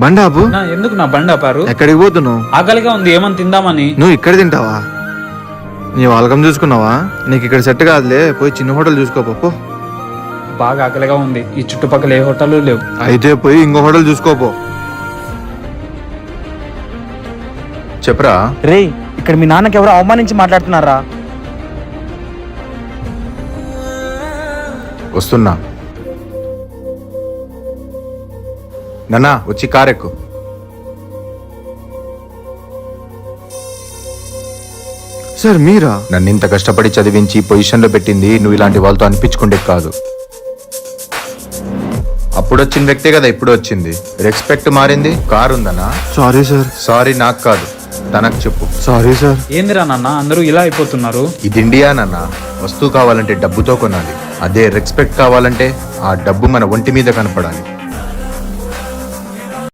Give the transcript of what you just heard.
బండాపు ఎందుకు నా బండి ఆపారు? ఎక్కడికి పోతున్నావు? ఆకలిగా ఉంది, ఏమని తిందామని. నువ్వు ఇక్కడ తింటావా? నీ వాళ్ళకం చూసుకున్నావా? నీకు ఇక్కడ సెట్ కాదులే, పోయి చిన్న హోటల్ చూసుకోపో. బాగా ఆకలిగా ఉంది, ఈ చుట్టుపక్కల ఏ హోటల్ లేవు. అయితే పోయి ఇంకో హోటల్ చూసుకోపో. చెప్పరా. రే, ఇక్కడ మీ నాన్నకి ఎవరో అవమానించి మాట్లాడుతున్నారా? వస్తున్నా. నాన్నా వచ్చి కారెక్కు. సార్ మీరా? నన్ను ఇంత కష్టపడి చదివించి పొజిషన్లో పెట్టింది నువ్వు ఇలాంటి వాళ్ళతో అనిపించుకుంటే కాదు. అప్పుడు వచ్చిన వ్యక్తే కదా ఇప్పుడు వచ్చింది. రెస్పెక్ట్ మారింది. కారు ఉందన్నా. Sorry sir. సారీ నాకు కాదు, తనకు చెప్పు. Sorry sir. ఏందిరా నాన్న అందరూ ఇలా అయిపోతున్నారు? ఇది ఇండియా నాన్న. వస్తువు కావాలంటే డబ్బుతో కొనాలి, అదే రెస్పెక్ట్ కావాలంటే ఆ డబ్బు మన ఒంటి మీద కనపడాలి.